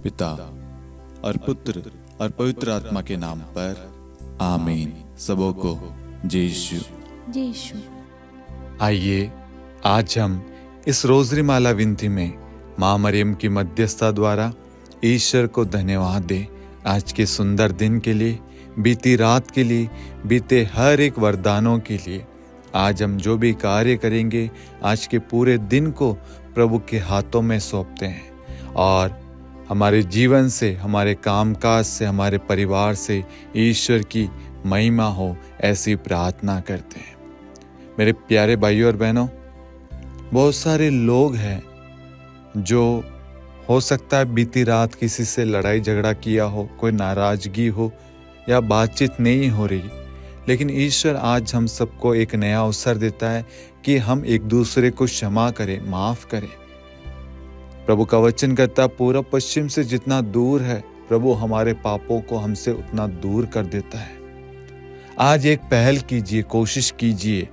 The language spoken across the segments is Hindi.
पिता और पुत्र और पवित्र आत्मा के नाम पर आमीन। सबों को जय यीशु। जय यीशु। आइए आज हम इस रोजरी माला विनती में माँ मरियम की मध्यस्थता द्वारा ईश्वर को धन्यवाद दें। आज के सुंदर दिन के लिए, बीती रात के लिए, बीते हर एक वरदानों के लिए। आज हम जो भी कार्य करेंगे, आज के पूरे दिन को प्रभु के हाथों में सौंपते हैं और हमारे जीवन से, हमारे कामकाज से, हमारे परिवार से ईश्वर की महिमा हो, ऐसी प्रार्थना करते हैं। मेरे प्यारे भाइयों और बहनों, बहुत सारे लोग हैं जो हो सकता है बीती रात किसी से लड़ाई झगड़ा किया हो, कोई नाराजगी हो या बातचीत नहीं हो रही, लेकिन ईश्वर आज हम सबको एक नया अवसर देता है कि हम एक दूसरे को क्षमा करें, माफ करें। प्रभु का वचन कहता है, पूर्व पश्चिम से जितना दूर है प्रभु हमारे पापों को हमसे उतना दूर कर देता है। आज एक पहल कीजिए, कोशिश कीजिए।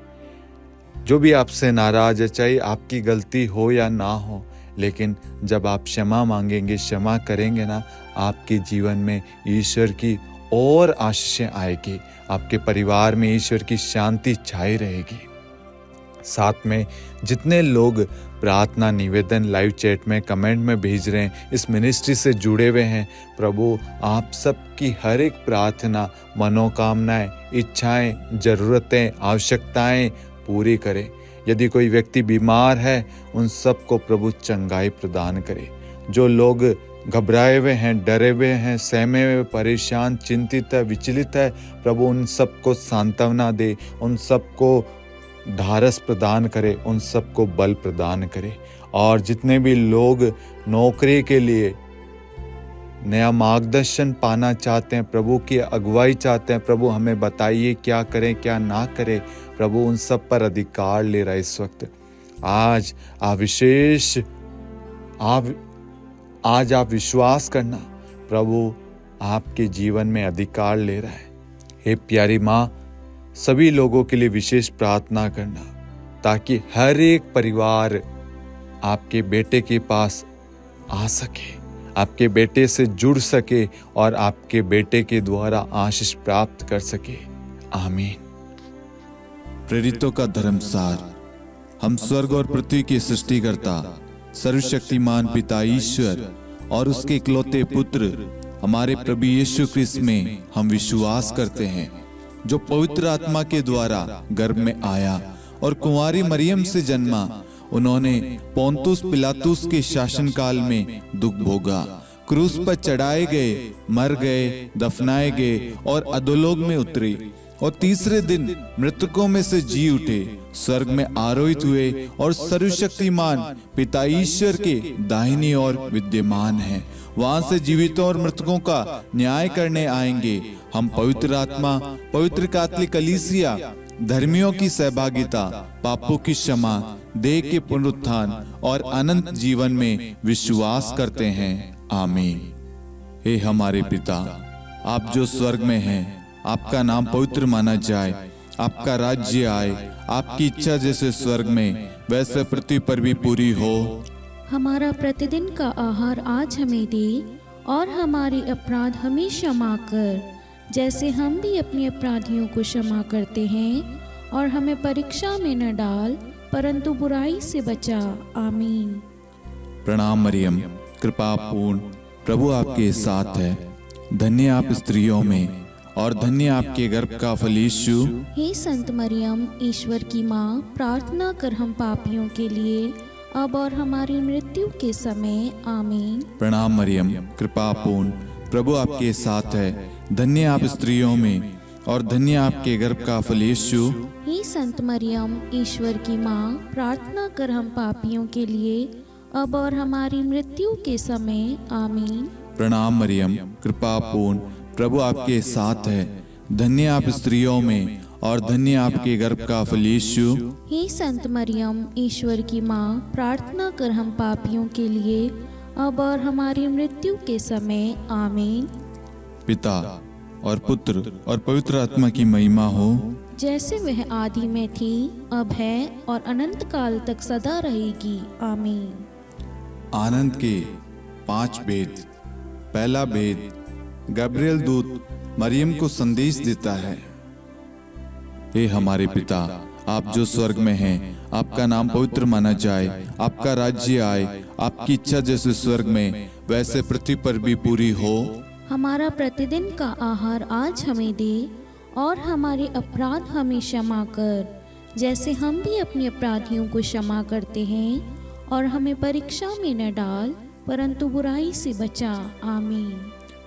जो भी आपसे नाराज है, चाहे आपकी गलती हो या ना हो, लेकिन जब आप क्षमा मांगेंगे, क्षमा करेंगे ना, आपके जीवन में ईश्वर की और आशीषें आएगी। आपके परिवार में ईश्वर की शांति छाई रहेगी। साथ में जितने लोग प्रार्थना निवेदन लाइव चैट में, कमेंट में भेज रहे हैं, इस मिनिस्ट्री से जुड़े हुए हैं, प्रभु आप सबकी हर एक प्रार्थना, मनोकामनाएं, इच्छाएं, जरूरतें, आवश्यकताएं पूरी करें। यदि कोई व्यक्ति बीमार है, उन सबको प्रभु चंगाई प्रदान करे। जो लोग घबराए हुए हैं, डरे हुए हैं, सहमे हुए, परेशान, चिंतित है, विचलित है, प्रभु उन सबको सांत्वना दे, उन सबको ढारस प्रदान करे, उन सबको बल प्रदान करे। और जितने भी लोग नौकरी के लिए नया मार्गदर्शन पाना चाहते हैं, प्रभु की अगुवाई चाहते हैं, प्रभु हमें बताइए क्या करें क्या ना करें, प्रभु उन सब पर अधिकार ले रहा है इस वक्त। आज आप विश्वास करना, प्रभु आपके जीवन में अधिकार ले रहा है। हे प्यारी माँ, सभी लोगों के लिए विशेष प्रार्थना करना, ताकि हर एक परिवार आपके बेटे के पास आ सके, आपके बेटे से जुड़ सके और आपके बेटे के द्वारा आशीष प्राप्त कर सके। आमीन। प्रेरितों का धर्मसार। हम स्वर्ग और पृथ्वी के सृष्टिकर्ता सर्वशक्तिमान पिता ईश्वर और उसके इकलौते पुत्र हमारे प्रभु यीशु क्रिस्त में हम विश्वास करते हैं, जो पवित्र आत्मा के द्वारा गर्भ में आया और कुंवारी मरियम से जन्मा। उन्होंने पोंतुस पिलातुस के शासनकाल में दुख भोगा, क्रूस पर चढ़ाए गए, मर गए, दफनाए गए और अधोलोक में उतरे और तीसरे दिन मृतकों में से जी उठे, स्वर्ग में आरोहित हुए और सर्वशक्तिमान पिता ईश्वर के दाहिनी ओर विद्यमान हैं। वहां से जीवितों और मृतकों का न्याय करने आएंगे। हम पवित्र आत्मा, पवित्र कैथोलिक कलीसिया, धर्मियों की सहभागिता, पापों की क्षमा, देह के पुनरुत्थान और अनंत जीवन में विश्वास करते हैं। आमीन। हे हमारे पिता, आप जो स्वर्ग में हैं, आपका नाम पवित्र माना जाए, आपका राज्य आए, आपकी इच्छा जैसे स्वर्ग में वैसे पृथ्वी पर भी पूरी हो। हमारा प्रतिदिन का आहार आज हमें दे और हमारे अपराध हमें क्षमा कर, जैसे हम भी अपने अपराधियों को क्षमा करते हैं, और हमें परीक्षा में न डाल, परंतु बुराई से बचा। आमीन। प्रणाम मरियम, कृपा पूर्ण, प्रभु आपके साथ है। धन्य आप स्त्रियों में और धन्य आपके गर्भ का फल यीशु। हे संत मरियम, ईश्वर की माँ, प्रार्थना कर हम पापियों के लिए, अब और हमारी मृत्यु के समय। आमीन। प्रणाम मरियम, कृपा पूर्ण, प्रभु आपके साथ है। धन्य आप स्त्रियों में और धन्य आपके गर्भ का फल यीशु। हे संत मरियम, ईश्वर की माँ, प्रार्थना कर हम पापियों के लिए, अब और हमारी मृत्यु के समय। आमीन। प्रणाम मरियम, कृपा पूर्ण, प्रभु आपके साथ है। धन्य आप स्त्रियों में और धन्य आपके गर्भ का फल यीशु। हे संत मरियम, ईश्वर की माँ, प्रार्थना कर हम पापियों के लिए, अब और हमारी मृत्यु के समय। आमीन। पिता और पुत्र और पवित्र आत्मा की महिमा हो, जैसे वह आदि में थी, अब है और अनंत काल तक सदा रहेगी। आमीन। आनंद के 5 वेद। पहला भेद, गब्रिएल दूत मरियम को संदेश देता है। हे हमारे पिता, आप जो स्वर्ग में हैं, आपका नाम पवित्र माना जाए, आपका राज्य आए, आपकी इच्छा जैसे स्वर्ग में वैसे पृथ्वी पर भी पूरी हो। हमारा प्रतिदिन का आहार आज हमें दे, और हमारे अपराध हमें क्षमा कर, जैसे हम भी अपने अपराधियों को क्षमा करते हैं, और हमें परीक्षा में न डाल, परंतु बुराई से बचा। आमीन।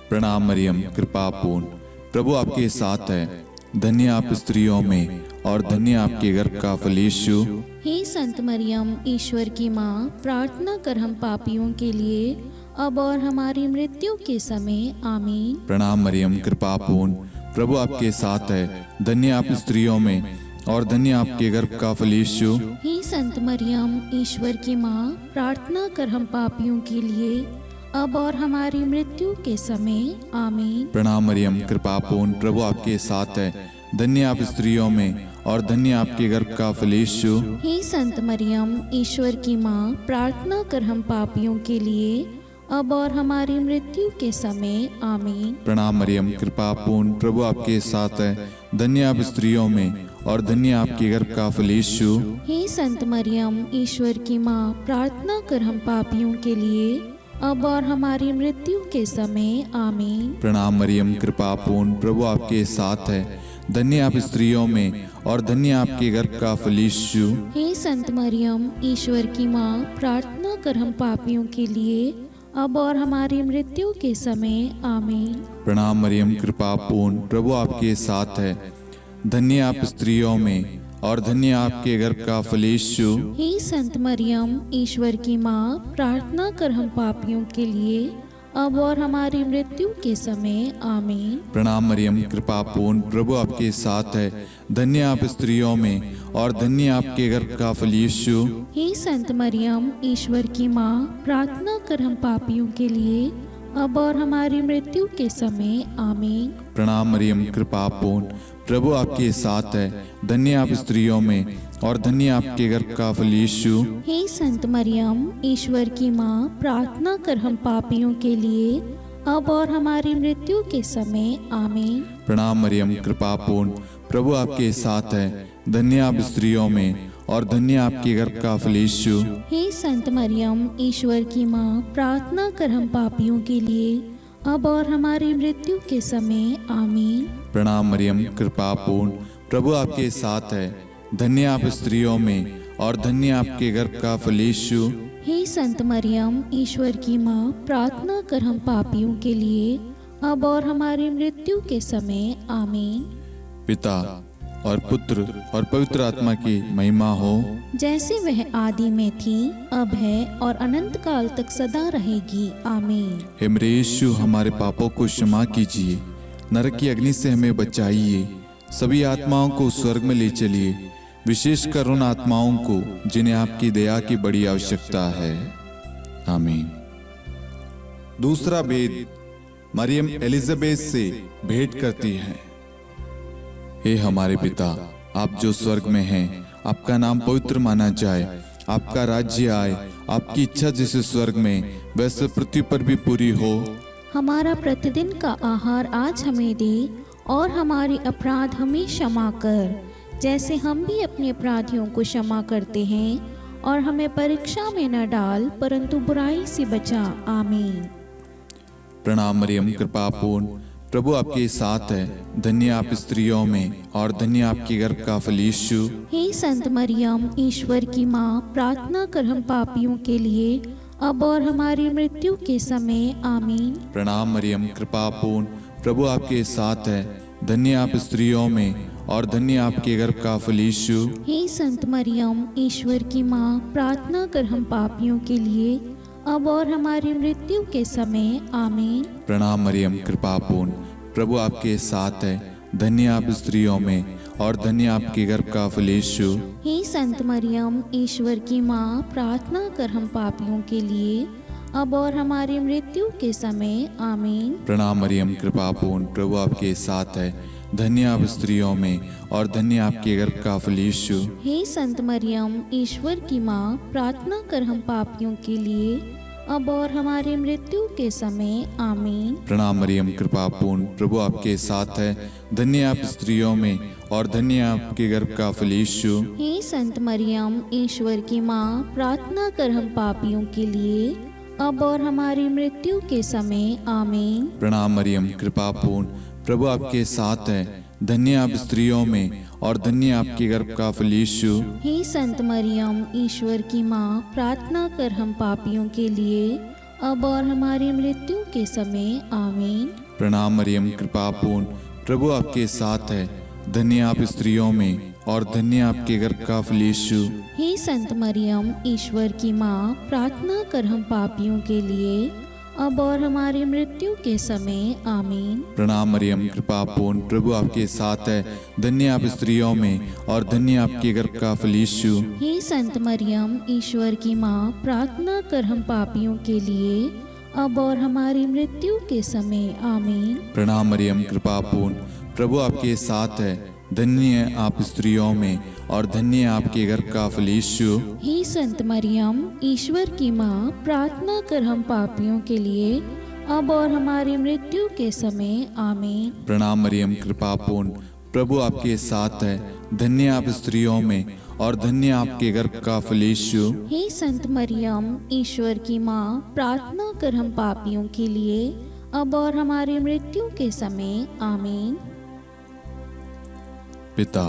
प्रणाम मरियम, कृपा पूर्ण, प्रभु आपके साथ है। धन्य आप स्त्रियों में, और धन्य आपके गर्भ का फल यीशु। हे संत मरियम, ईश्वर की माँ, प्रार्थना कर हम पापियों के लिए, अब और हमारी मृत्यु के समय। आमीन। प्रणाम मरियम, कृपा पूर्ण, प्रभु आपके साथ है। धन्य आप स्त्रियों में, और धन्य आपके गर्भ का फल यीशु। हे संत मरियम, ईश्वर की माँ, प्रार्थना कर हम पापियों के लिए, अब और हमारी मृत्यु के समय। आमीन। प्रणाम मरियम, कृपा पूर्ण, प्रभु आपके साथ है। धन्य आप स्त्रियों में, और धन्य आपके गर्भ का फल यीशु। हे संत मरियम, ईश्वर की माँ, प्रार्थना कर हम पापियों के लिए, अब और हमारी मृत्यु के समय। आमीन। प्रणाम मरियम, कृपा पूर्ण, प्रभु आपके साथ है। धन्य आप स्त्रियों में, और धन्य आपके गर्भ का फल यीशु। हे संत मरियम, ईश्वर की माँ, प्रार्थना कर हम पापियों के लिए, अब और हमारी मृत्यु के समय। आमीन। प्रणाम मरियम, कृपा पूर्ण, प्रभु आपके साथ है। धन्य आप स्त्रियों में, और धन्य आपके गर्भ का फल यीशु। हे संत मरियम, ईश्वर की माँ, प्रार्थना कर हम पापियों के लिए, अब और हमारी मृत्यु के समय। आमीन। प्रणाम मरियम, कृपा पूर्ण, प्रभु आपके साथ है। धन्य आप स्त्रियों में, और धन्य आपके गर्भ का फल यीशु। हे संत मरियम, ईश्वर की माँ, प्रार्थना कर हम पापियों के लिए, अब और हमारी मृत्यु के समय। आमीन। प्रणाम मरियम, कृपा पूर्ण, प्रभु आपके साथ है। धन्य आप स्त्रियों में, और धन्य आपके गर्भ का फल यीशु। हे संत मरियम, ईश्वर की माँ, प्रार्थना कर हम पापियों के लिए, अब और हमारी मृत्यु के समय। आमीन। प्रणाम मरियम, कृपा पूर्ण, प्रभु आपके साथ है। धन्य आप स्त्रियों में, और धन्य आपके गर्भ का फल यीशु। हे संत मरियम, ईश्वर की माँ, प्रार्थना कर हम पापियों के लिए, अब और हमारी मृत्यु के समय। आमीन। प्रणाम मरियम, कृपा पूर्ण, प्रभु आपके साथ है। धन्य आप स्त्रियों में, और धन्य आपके गर्भ का फल यीशु। हे संत मरियम, ईश्वर की माँ, प्रार्थना कर हम पापियों के लिए, अब और हमारी मृत्यु के समय। आमीन। प्रणाम मरियम, कृपा पूर्ण, प्रभु आपके साथ है। धन्य आप स्त्रियों में, और धन्य आपके गर्भ का फल यीशु। हे संत मरियम, ईश्वर की माँ, प्रार्थना कर हम पापियों के लिए, अब और हमारी मृत्यु के समय। आमीन। पिता और पुत्र और पवित्र आत्मा की महिमा हो, जैसे वह आदि में थी, अब है, और अनंत काल तक सदा रहेगी। आमीन। हे मेरे यीशु, हमारे पापों को क्षमा कीजिए, नरक की अग्नि से हमें बचाइए, सभी आत्माओं को स्वर्ग में ले चलिए, विशेषकर उन आत्माओं को जिन्हें आपकी दया की बड़ी आवश्यकता है। आमीन। दूसरा भेद, मरियम एलिजाबेथ से भेंट करती है। हे हमारे पिता, आप जो स्वर्ग में हैं, आपका नाम पवित्र माना जाए, आपका राज्य आए, आपकी इच्छा जैसे स्वर्ग में वैसे पृथ्वी पर भी पूरी हो। हमारा प्रतिदिन का आहार आज हमें दे, और हमारे अपराध हमें क्षमा कर, जैसे हम भी अपने अपराधियों को क्षमा करते हैं, और हमें परीक्षा में न डाल, परंतु बुराई से बचा। आमीन। प्रणाम मरियम, कृपा पूर्ण, प्रभु आपके साथ है। धन्य आप स्त्रियों में, और धन्य आपके गर्भ का फल यीशु। हे संत मरियम, ईश्वर की माँ, प्रार्थना कर हम पापियों के लिए, अब और हमारी मृत्यु के समय। आमीन। प्रणाम मरियम, कृपा पूर्ण, प्रभु आपके साथ है। धन्य आप स्त्रियों में, और धन्य आपके गर्भ का फल यीशु। हे संत मरियम, ईश्वर की माँ, प्रार्थना कर हम पापियों के लिए, अब और हमारी मृत्यु के समय। आमीन। प्रणाम मरियम, कृपा पूर्ण, प्रभु आपके साथ है। धन्य आप स्त्रियों में, और धन्य आपके गर्भ का फल यीशु। हे संत मरियम, ईश्वर की माँ, प्रार्थना कर हम पापियों के लिए, अब और हमारी मृत्यु के समय। आमीन। प्रणाम मरियम, कृपा पूर्ण, प्रभु आपके साथ है। धन्य आप स्त्रियों में, और धन्य आपके गर्भ का फल यीशु। हे संत मरियम, ईश्वर की माँ, प्रार्थना कर हम पापियों के लिए, अब और हमारी मृत्यु के समय आमीन। प्रणाम मरियम, कृपा पूर्ण, प्रभु आपके साथ है। धन्य आप स्त्रियों में और धन्य आपके गर्भ का फल यीशु। हे संत मरियम, ईश्वर की माँ, प्रार्थना कर हम पापियों के लिए, अब और हमारी मृत्यु के समय आमीन। प्रणाम मरियम, कृपा पूर्ण, प्रभु आपके साथ है। धन्य आप स्त्रियों में और धन्य आपके गर्भ का फल यीशु। हे संत मरियम, ईश्वर की माँ, प्रार्थना कर हम पापियों के लिए, अब और हमारी मृत्यु के समय आमीन। प्रणाम मरियम, कृपा पूर्ण, प्रभु आपके साथ है। धन्य आप स्त्रियों में और धन्य आपके गर्भ का फल यीशु। हे संत मरियम, ईश्वर की माँ, प्रार्थना कर हम पापियों के लिए, अब और हमारी मृत्यु के समय आमीन। प्रणाम मरियम, कृपा पूर्ण, प्रभु आपके साथ है। धन्य आप स्त्रियों में और धन्य आपके गर्भ का फल यीशु। हे संत मरियम, ईश्वर की माँ, प्रार्थना कर हम पापियों के लिए, अब और हमारी मृत्यु के समय आमीन। प्रणाम मरियम, कृपा पूर्ण, प्रभु आपके साथ है। धन्य आप स्त्रियों में और धन्य आपके गर्भ का फल यीशु। हे संत मरियम, ईश्वर की माँ, प्रार्थना कर हम पापियों के लिए, अब और हमारी मृत्यु के समय आमीन। प्रणाम मरियम, कृपा पूर्ण, प्रभु आपके साथ है। धन्य आप स्त्रियों में और धन्य आपके गर्भ का फल यीशु। हे संत मरियम, ईश्वर की माँ, प्रार्थना कर हम पापियों के लिए, अब और हमारी मृत्यु के समय आमीन। पिता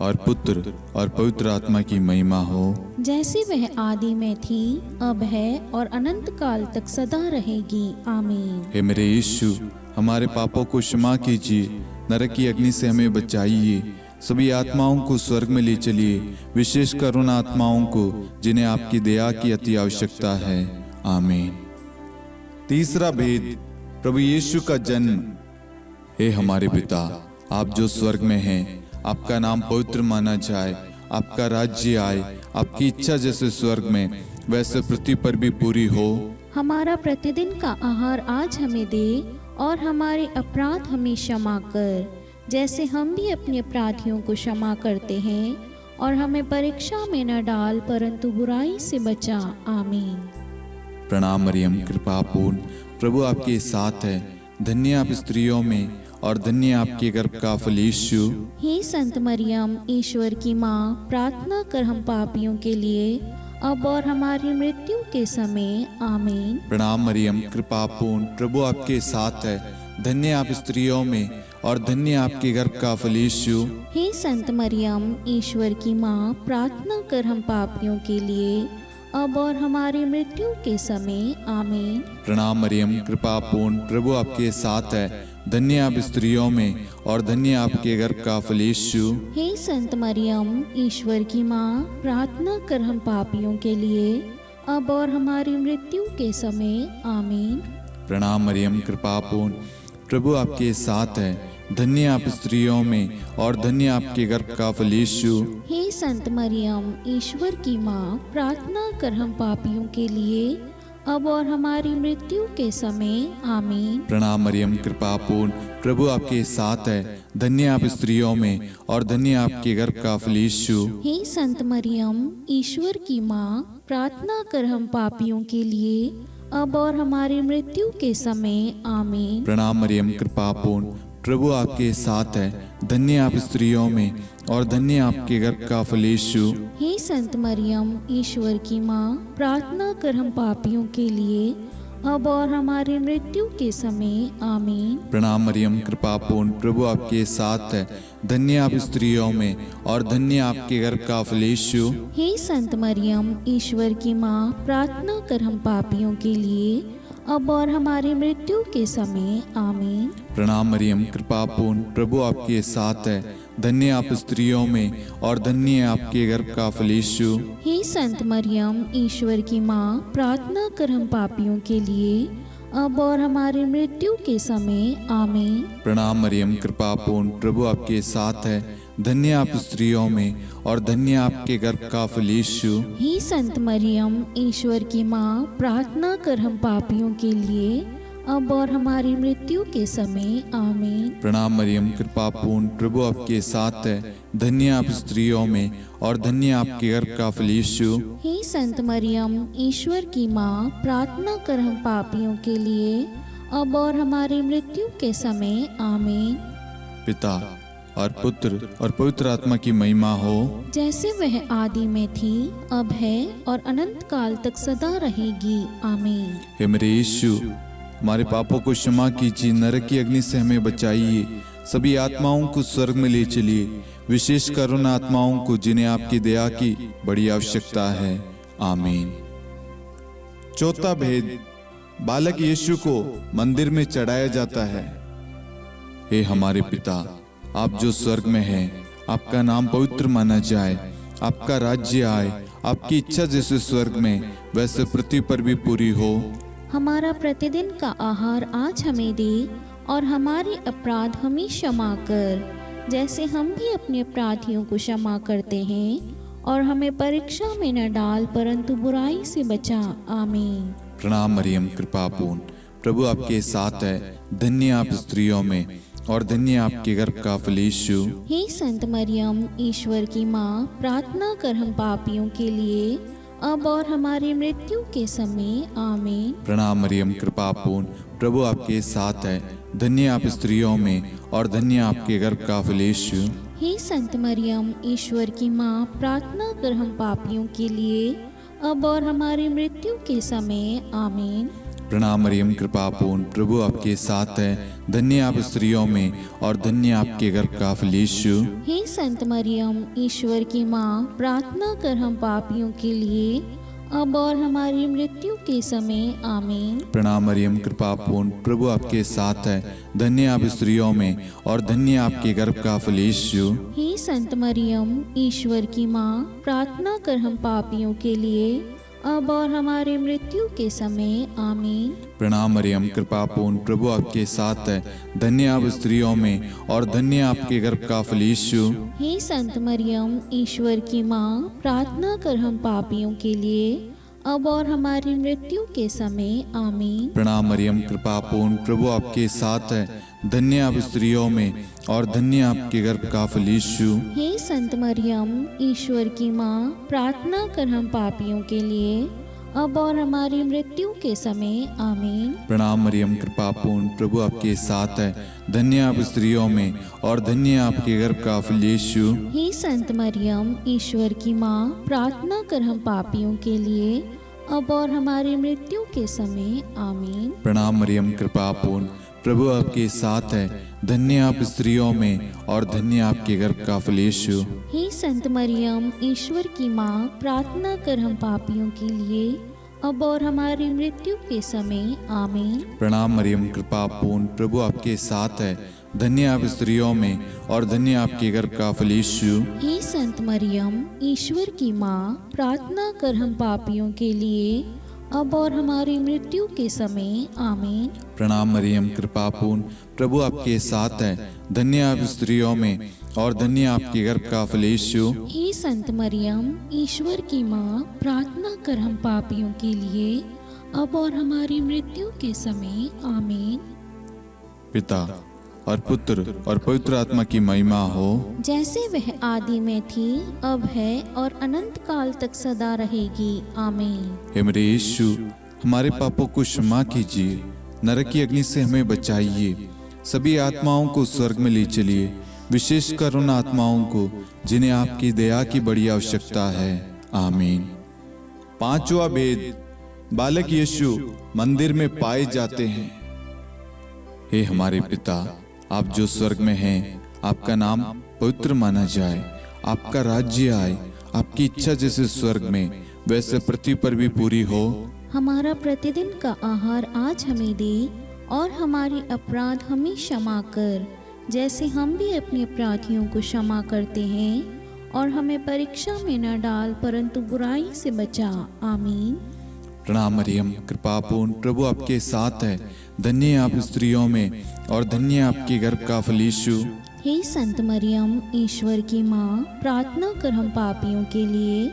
और पुत्र और पवित्र आत्मा की महिमा हो, जैसे वह आदि में थी, अब है और अनंत काल तक सदा रहेगी आमीन। हे मेरे यीशु, हमारे पापों को क्षमा कीजिए, नरक की अग्नि से हमें बचाइए, सभी आत्माओं को स्वर्ग में ले चलिए, विशेषकर उन आत्माओं को जिन्हें आपकी दया की अति आवश्यकता है। आमीन। तीसरा भेद, प्रभु यीशु का जन्म। हे हमारे पिता, आप जो स्वर्ग में हैं, आपका नाम पवित्र माना जाए, आपका राज्य आए, आपकी इच्छा जैसे स्वर्ग में वैसे पृथ्वी पर भी पूरी हो। हमारा प्रतिदिन का आहार आज हमें दे, और हमारे अपराध हमें क्षमा कर, जैसे हम भी अपने अपराधियों को क्षमा करते हैं, और हमें परीक्षा में न डाल, परंतु बुराई से बचा। आमीन। प्रणाम मरियम, कृपा पूर्ण, प्रभु आपके साथ है। धन्य आप स्त्रियों में और धन्य आपके गर्भ का फल यीशु। हे संत मरियम, ईश्वर की माँ, प्रार्थना कर हम पापियों के लिए, अब और हमारी मृत्यु के समय आमीन। प्रणाम मरियम, कृपा पूर्ण, प्रभु आपके साथ है। धन्य आप स्त्रियों में और धन्य आपके गर्भ का फल यीशु। हे संत मरियम, ईश्वर की माँ, प्रार्थना कर हम पापियों के लिए, अब और हमारी मृत्यु के समय आमीन। प्रणाम मरियम, कृपा पूर्ण, प्रभु आपके साथ है। धन्य आप स्त्रियों में और धन्य आपके गर्भ का फल यीशु। हे संत मरियम, ईश्वर की माँ, प्रार्थना कर हम पापियों के लिए, अब और हमारी मृत्यु के समय आमीन। प्रणाम मरियम, कृपा पूर्ण, प्रभु आपके साथ है। धन्य आप स्त्रियों में और धन्य आपके गर्भ का फल यीशु। हे संत मरियम, ईश्वर की माँ, प्रार्थना कर हम पापियों के लिए, अब और हमारी मृत्यु के समय आमीन। प्रणाम मरियम, कृपा पूर्ण, प्रभु आपके साथ है। धन्य आप स्त्रियों में और धन्य आपके गर्भ का फल यीशु। हे संत मरियम, ईश्वर की माँ, प्रार्थना कर हम पापियों के लिए, अब और हमारी मृत्यु के समय आमीन। प्रणाम मरियम, कृपा पूर्ण, प्रभु आपके साथ है। धन्य आप स्त्रियों में और धन्य आपके गर्भ का फल यीशु। हे संत मरियम, ईश्वर की माँ, प्रार्थना कर हम पापियों के लिए, अब और हमारी मृत्यु के समय आमीन। प्रणाम मरियम, कृपा पूर्ण, प्रभु आपके साथ है। धन्य आप स्त्रियों में और धन्य आपके गर्भ का फल यीशु। हे संत मरियम, ईश्वर की माँ, प्रार्थना कर हम पापियों के लिए, अब और हमारी मृत्यु के समय आमीन। प्रणाम मरियम, कृपा पूर्ण, प्रभु आपके साथ है। धन्य आप स्त्रियों में और धन्य आपके गर्भ का फल यीशु। हे संत मरियम, ईश्वर की माँ, प्रार्थना कर हम पापियों के लिए, अब और हमारी मृत्यु के समय आमीन। प्रणाम मरियम, कृपा पूर्ण, प्रभु आपके साथ है। धन्य आप स्त्रियों में और धन्य आपके गर्भ का फल यीशु। हे संत मरियम, ईश्वर की माँ, प्रार्थना कर हम पापियों के लिए, अब और हमारी मृत्यु के समय आमीन। प्रणाम मरियम, कृपा पूर्ण, प्रभु आपके साथ है। धन्य आप स्त्रियों में और धन्य आपके गर्भ का फल यीशु। हे संत मरियम, ईश्वर की माँ, प्रार्थना कर हम पापियों के लिए अब और हमारी मृत्यु के समय आमीन। पिता और पुत्र और पवित्र आत्मा की महिमा हो, जैसे वह आदि में थी, अब है और अनंत काल तक सदा रहेगी आमीन। हे मेरे यीशु, हमारे पापों को क्षमा कीजिए, नरक की अग्नि से हमें बचाइए, सभी आत्माओं को स्वर्ग में ले चलिए, विशेषकर उन आत्माओं को जिन्हें आपकी दया की बड़ी आवश्यकता है आमीन। चौथा भेद, बालक यीशु को मंदिर में चढ़ाया जाता है। हे हमारे पिता, आप जो स्वर्ग में हैं, आपका नाम पवित्र माना जाए, आपका राज्य आए, आपकी इच्छा जैसे स्वर्ग में वैसे पृथ्वी पर भी पूरी हो। हमारा प्रतिदिन का आहार आज हमें दे, और हमारे अपराध हमें क्षमा कर, जैसे हम भी अपने अपराधियों को क्षमा करते हैं, और हमें परीक्षा में न डाल, परंतु बुराई से बचा आमीन। प्रणाम मरियम, कृपा पूर्ण, प्रभु आपके साथ है। धन्य आप स्त्रियों में और धन्य आपके गर्भ का फल यीशु। हे संत मरियम, ईश्वर की माँ, प्रार्थना कर हम पापियों के लिए अब और हमारी मृत्यु के समय आमीन। प्रणाम मरियम, कृपा पूर्ण, प्रभु आपके साथ है। धन्य आप स्त्रियों में और धन्य आपके गर्भ का फल यीशु। हे संत मरियम, ईश्वर की माँ, प्रार्थना कर हम पापियों के लिए अब और हमारी मृत्यु के समय आमीन। प्रणाम मरियम, कृपा पूर्ण, प्रभु आपके साथ है। धन्य आप स्त्रियों में और धन्य आपके गर्भ का फल यीशु। हे संत मरियम, ईश्वर की माँ, प्रार्थना कर हम पापियों के लिए अब और हमारी मृत्यु के समय आमीन। प्रणाम मरियम, कृपा पूर्ण, प्रभु आपके साथ है। धन्य आप स्त्रियों में और धन्य आपके गर्भ का फल यीशु। हे संत मरियम, ईश्वर की माँ, प्रार्थना कर हम पापियों के लिए अब और हमारी मृत्यु के समय आमीन। प्रणाम मरियम, कृपा पूर्ण, प्रभु आपके साथ है। धन्य आप स्त्रियों में और धन्य आपके गर्भ का फल यीशु। हे संत मरियम, ईश्वर की माँ, प्रार्थना कर हम पापियों के लिए अब और हमारी मृत्यु के समय आमीन। प्रणाम मरियम, कृपा पूर्ण, प्रभु आपके साथ है। धन्य आप स्त्रियों में और धन्य आपके गर्भ का फल यीशु। हे संत मरियम, ईश्वर की माँ, प्रार्थना कर हम पापियों के लिए अब और हमारी मृत्यु के समय आमीन। प्रणाम मरियम, कृपा पूर्ण, प्रभु आपके साथ है। धन्य आप स्त्रियों में और धन्य आपके गर्भ का फल यीशु। हे संत मरियम, ईश्वर की माँ, प्रार्थना कर हम पापियों के लिए अब और हमारी मृत्यु के समय आमीन। प्रणाम मरियम, कृपा पूर्ण, प्रभु आपके साथ है। धन्य आप स्त्रियों में और धन्य आपके गर्भ का फल यीशु। हे संत मरियम, ईश्वर की माँ, प्रार्थना कर हम पापियों के लिए अब और हमारी मृत्यु के समय आमीन। प्रणाम मरियम, कृपा पूर्ण, प्रभु आपके साथ है। धन्य आप स्त्रियों में और धन्य आपके गर्भ का फल यीशु। हे संत मरियम, ईश्वर की माँ, प्रार्थना कर हम पापियों के लिए अब और हमारी मृत्यु के समय आमीन। प्रणाम मरियम, कृपा पूर्ण, प्रभु आपके साथ है। धन्य आप स्त्रियों में और धन्य आपके गर्भ का फल यीशु। हे संत मरियम, ईश्वर की माँ, प्रार्थना कर हम पापियों के लिए अब और हमारी मृत्यु के समय आमीन। पिता और पुत्र और पवित्र आत्मा की महिमा हो, जैसे वह आदि में थी, अब है और अनंत काल तक सदा रहेगी आमीन। हे मेरे यीशु, हमारे पापों को क्षमा कीजिए, नरक की अग्नि से हमें बचाइए, सभी आत्माओं को स्वर्ग में ले चलिए, विशेषकर उन आत्माओं को जिन्हें आपकी दया की बड़ी आवश्यकता है आमीन। पांचवा भेद, बालक यीशु मंदिर में पाए जाते हैं। हे हमारे पिता, आप जो स्वर्ग में हैं, आपका नाम पवित्र माना जाए, आपका राज्य आए, आपकी इच्छा जैसे स्वर्ग में वैसे पृथ्वी पर भी पूरी हो। हमारा प्रतिदिन का आहार आज हमें दे, और हमारे अपराध हमें क्षमा कर, जैसे हम भी अपने अपराधियों को क्षमा करते हैं, और हमें परीक्षा में न डाल, परंतु बुराई से बचा आमीन। प्रणाम मरियम, कृपा पूर्ण, प्रभु आपके साथ है। धन्य आप स्त्रियों में और धन्य आपके गर्भ का फल यीशु। हे संत मरियम, ईश्वर की माँ, प्रार्थना कर हम पापियों के लिए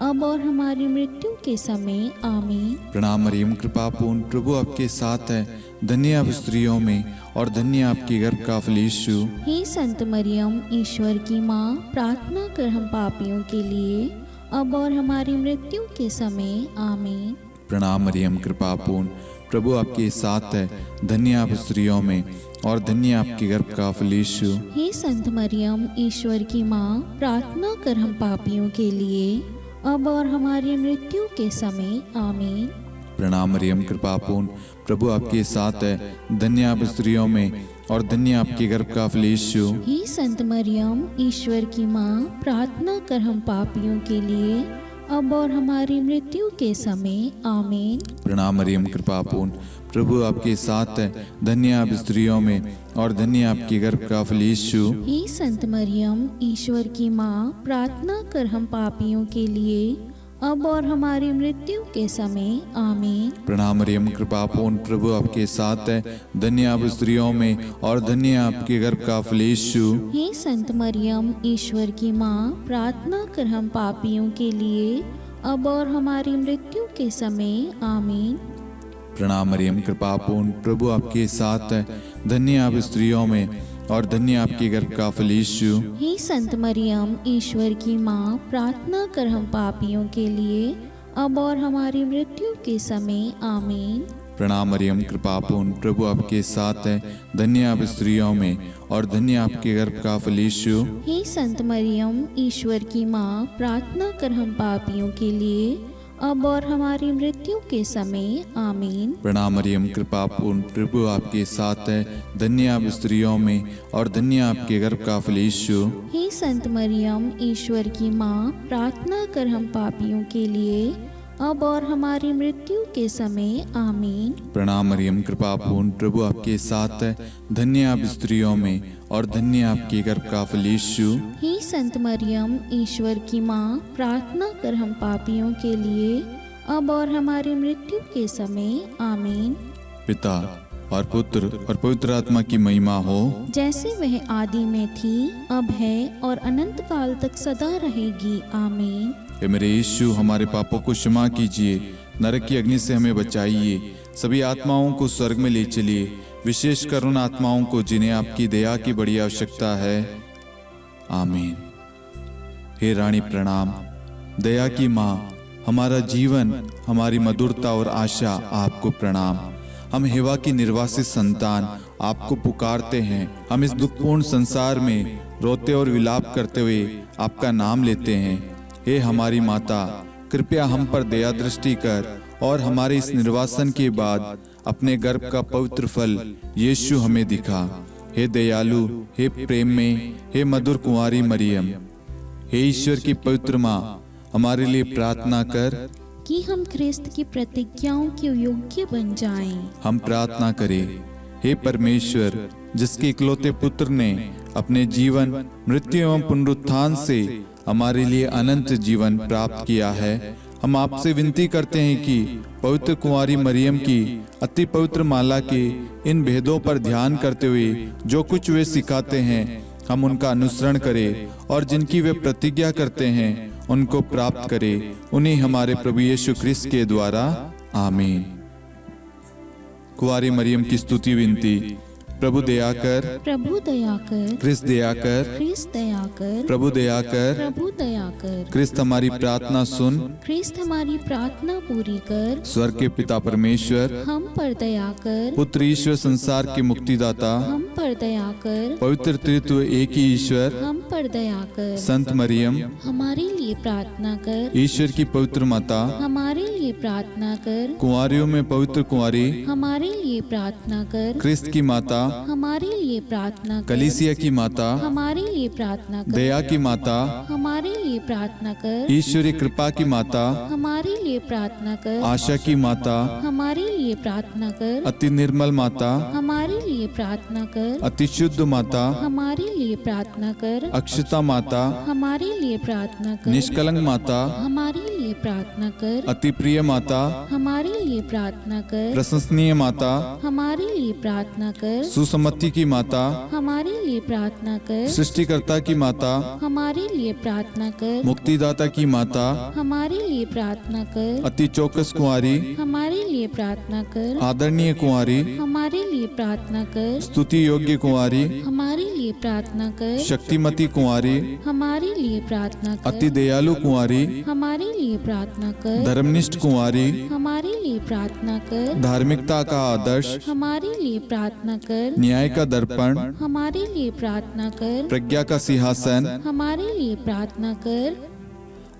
अब और हमारी मृत्यु के समय आमीन। प्रणाम मरियम, कृपा पूर्ण, प्रभु आपके साथ है। धन्य आप स्त्रियों में और धन्य आपके गर्भ का फल यीशु। हे संत मरियम, ईश्वर की माँ, प्रार्थना कर हम पापियों के लिए, अब और हमारी मृत्यु के समय आमीन। प्रणाम मरियम, कृपा पूर्ण, प्रभु आपके साथ है। धन्य आप स्त्रियों में और धन्य आपके गर्भ का फल यीशु। हे संत मरियम, ईश्वर की माँ, प्रार्थना कर हम पापियों के लिए, अब और हमारी मृत्यु के समय आमीन। प्रणाम मरियम, कृपा पूर्ण, प्रभु आपके साथ है। धन्य आप स्त्रियों में और धन्य आपके गर्भ का फल यीशु। हे संत मरियम, ईश्वर की माँ, प्रार्थना कर हम पापियों के लिए, अब और हमारी मृत्यु के समय आमीन। प्रणाम मरियम, कृपा पूर्ण, प्रभु आपके साथ है। धन्य आप स्त्रियों में और धन्य आपके गर्भ का फल यीशु। हे संत मरियम, ईश्वर की माँ, प्रार्थना कर हम पापियों के लिए, अब और हमारी मृत्यु के समय आमीन। प्रणाम मरियम, कृपा पूर्ण, प्रभु आपके साथ है। धन्य आप स्त्रियों में और धन्य आपके गर्भ का फल यीशु। हे संत मरियम, ईश्वर की माँ, प्रार्थना कर हम पापियों के लिए, अब और हमारी मृत्यु के समय आमीन। प्रणाम मरियम, कृपा पूर्ण, प्रभु आपके साथ है। धन्य आप स्त्रियों में और धन्य आपके गर्भ का फल यीशु। हे संत मरियम, ईश्वर की माँ, प्रार्थना कर हम पापियों के लिए, अब और हमारी मृत्यु के समय आमीन। प्रणाम मरियम, कृपा पूर्ण, प्रभु आपके साथ है। धन्य आप स्त्रियों में और धन्य आपके गर्भ का फल यीशु। हे संत मरियम, ईश्वर की माँ, प्रार्थना कर हम पापियों के लिए, अब और हमारी मृत्यु के समय आमीन। प्रणाम मरियम, कृपा पूर्ण, प्रभु आपके साथ है। धन्य आप स्त्रियों में और धन्य आपके गर्भ का फल यीशु। हे संत मरियम, ईश्वर की माँ, प्रार्थना कर हम पापियों के लिए, अब और हमारी मृत्यु के समय आमीन। प्रणाम मरियम, कृपा पूर्ण, प्रभु आपके साथ है। धन्य आप स्त्रियों में और धन्य आपके गर्भ का फल यीशु। हे संत मरियम, ईश्वर की माँ, प्रार्थना कर हम पापियों के लिए, अब और हमारी मृत्यु के समय आमीन। पिता और पुत्र और पवित्र आत्मा की महिमा हो, जैसे वह आदि में थी, अब है और अनंत काल तक सदा रहेगी आमीन। हे मेरे यीशु, हमारे पापों को क्षमा कीजिए, नरक की अग्नि से हमें बचाइए, सभी आत्माओं को स्वर्ग में ले चलिए, विशेषकर उन आत्माओं को जिन्हें आपकी दया की बड़ी आवश्यकता है। आमीन। हे रानी प्रणाम, दया की माँ, हमारा जीवन, हमारी मधुरता और आशा आपको प्रणाम। हम हेवा की निर्वासित संतान आपको पुकारते हैं। हम इस दुखपूर्ण संसार में रोते और विलाप करते हुए आपका नाम लेते हैं। हे हमारी माता, कृपया हम पर दया दृष्टि कर और हमारे इस निर्वासन के बाद अपने गर्भ का पवित्र फल यीशु हमें दिखा। हे दयालु, हे प्रेम में, हे मधुर कुंवारी मरियम, हे ईश्वर की पवित्र माँ, हमारे लिए प्रार्थना कर कि हम ख्रिस्त की प्रतिज्ञाओं के योग्य बन जाएं। हम प्रार्थना करें। हे परमेश्वर, जिसके इकलौते पुत्र ने अपने जीवन, मृत्यु एवं पुनरुत्थान से हमारे लिए अनंत जीवन प्राप्त किया है, हम आपसे विनती करते हैं कि पवित्र कुंवारी मरियम की अति पवित्र माला के इन भेदों पर ध्यान करते हुए जो कुछ वे सिखाते हैं, हम उनका अनुसरण करें और जिनकी वे प्रतिज्ञा करते हैं उनको प्राप्त करें। उन्हीं हमारे प्रभु यीशु ख्रिस्त के द्वारा आमीन। कुंवारी मरियम की स्तुति विनती। प्रभु दया कर, प्रभु दया कर, ख्रिस्त दया कर, ख्रिस्त दया कर, प्रभु दया कर, प्रभु दया कर, ख्रिस्त हमारी प्रार्थना सुन, ख्रिस्त हमारी प्रार्थना पूरी कर, स्वर्ग के पिता परमेश्वर, हम पर दया कर, पुत्र ईश्वर संसार के मुक्तिदाता, हम पर दया कर, पवित्र त्रित्व एक ही ईश्वर, हम पर दया कर, संत मरियम, हमारे लिए प्रार्थना कर, ईश्वर की पवित्र माता, हमारे लिए प्रार्थना कर, कुंवारियों में पवित्र कुंवारी, हमारे लिए प्रार्थना कर, ख्रिस्त की माता, हमारे लिए प्रार्थना कर, कलीसिया की माता, हमारे लिए प्रार्थना कर, दया की माता, हमारे लिए प्रार्थना कर, ईश्वरी कृपा की माता, हमारे लिए प्रार्थना कर, आशा की माता, हमारे लिए प्रार्थना कर, अति निर्मल माता, हमारे लिए प्रार्थना कर, अति शुद्ध माता, हमारे लिए प्रार्थना कर, अक्षता माता, हमारे लिए प्रार्थना कर, निष्कलंक माता, हमारे लिए प्रार्थना कर, अति प्रिय माता, हमारे लिए प्रार्थना कर, प्रशंसनीय माता, हमारे लिए प्रार्थना कर, सुसम्मति की माता, हमारे लिए प्रार्थना कर। सृष्टिकर्ता की माता, हमारे लिए प्रार्थना कर। मुक्तिदाता की माता, हमारे लिए प्रार्थना कर। अति चौकस कुंवारी, हमारे लिए प्रार्थना कर। आदरणीय कुंवारी, हमारे लिए प्रार्थना कर। स्तुति योग्य कुंवारी, हमारे लिए प्रार्थना कर। शक्तिमती कुंवारी, हमारे लिए प्रार्थना कर। अति दयालु कुंवारी, हमारे लिए प्रार्थना कर। धर्मनिष्ठ कुंवारी, हमारे लिए प्रार्थना कर। धार्मिकता का आदर्श, हमारे लिए प्रार्थना कर। न्याय का दर्पण, हमारे लिए प्रार्थना कर। प्रज्ञा का सिंहासन, हमारे लिए प्रार्थना कर।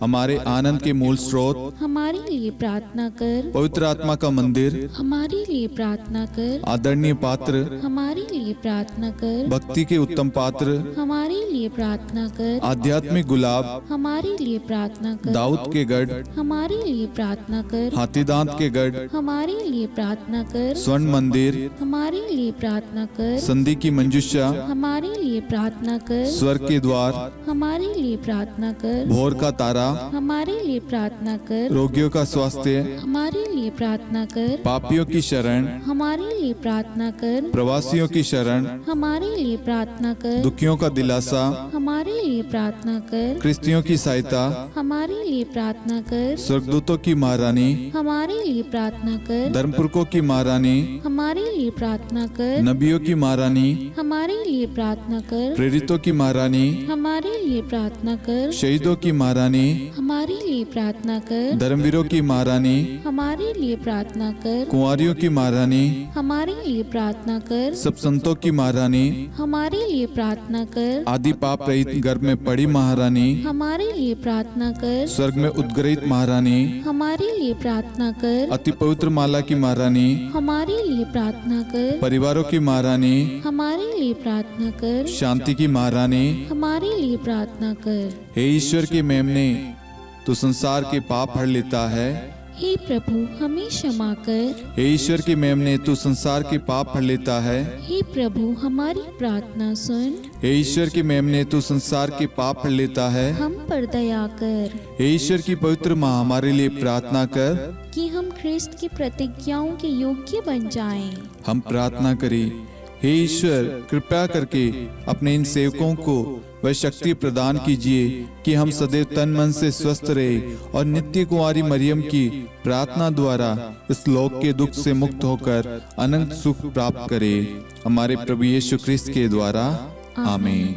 हमारे आनंद के मूल स्रोत, हमारे लिए प्रार्थना कर। पवित्र आत्मा का मंदिर, हमारे लिए प्रार्थना कर। आदरणीय पात्र, हमारे लिए प्रार्थना कर। भक्ति के उत्तम पात्र, हमारे लिए प्रार्थना कर। आध्यात्मिक गुलाब, हमारे लिए प्रार्थना कर। दाऊद के गढ़, हमारे लिए प्रार्थना कर। हाथीदांत के गढ़, हमारे लिए प्रार्थना कर। स्वर्ण मंदिर, हमारे लिए प्रार्थना कर। संधि की मंजुषा, हमारे लिए प्रार्थना कर। स्वर्ग के द्वार, हमारे लिए प्रार्थना कर। भोर का तारा, हमारे लिए प्रार्थना कर। रोगियों का स्वास्थ्य, हमारे लिए प्रार्थना कर। पापियों की शरण, हमारे लिए प्रार्थना कर। प्रवासियों की शरण, हमारे लिए प्रार्थना कर। दुखियों का दिलासा, हमारे लिए प्रार्थना कर। क्रिस्तियों की सहायता, हमारे लिए प्रार्थना कर। स्वर्गदूतों की महारानी, हमारे लिए प्रार्थना कर। धर्मपुरखों की महारानी, हमारे लिए प्रार्थना कर। नबियों की महारानी, हमारे लिए प्रार्थना कर। प्रेरितों की महारानी, हमारे लिए प्रार्थना कर। शहीदों की महारानी, हमारे लिए प्रार्थना कर। धर्मवीरों की महारानी, हमारे लिए प्रार्थना कर। कुंवारियों की महारानी, हमारे लिए प्रार्थना कर। सब संतों की महारानी, हमारे लिए प्रार्थना कर। आदि पाप रहित गर्भ में पड़ी महारानी, हमारे लिए प्रार्थना कर। स्वर्ग में उद्ग्रहित महारानी, हमारे लिए प्रार्थना कर। अति पवित्र माला की महारानी, हमारे लिए प्रार्थना कर। परिवारों की महारानी, हमारे लिए प्रार्थना कर। शांति की महारानी, हमारे लिए प्रार्थना कर। हे ईश्वर के मेमने, तू संसार के पाप हर लेता है। हे प्रभु हमें क्षमा कर। हे ईश्वर के मेमने, तू संसार के पाप हर लेता है। हे प्रभु हमारी प्रार्थना सुन। हे ईश्वर के मेमने, तू संसार के पाप हर लेता है। हम पर दया कर हे ईश्वर की पवित्र माँ, हमारे लिए प्रार्थना कर। कि हम ख्रिस्त की प्रतिज्ञाओं के योग्य बन जाएं। हम प्रार्थना करें, हे ईश्वर कृपया करके अपने इन सेवकों को वह शक्ति प्रदान कीजिए कि हम सदैव तन मन से स्वस्थ रहे और नित्य कुंवारी मरियम की प्रार्थना द्वारा इस लोक के दुख से मुक्त होकर अनंत सुख प्राप्त करें। हमारे प्रभु यीशु ख्रिस्त के द्वारा आमीन।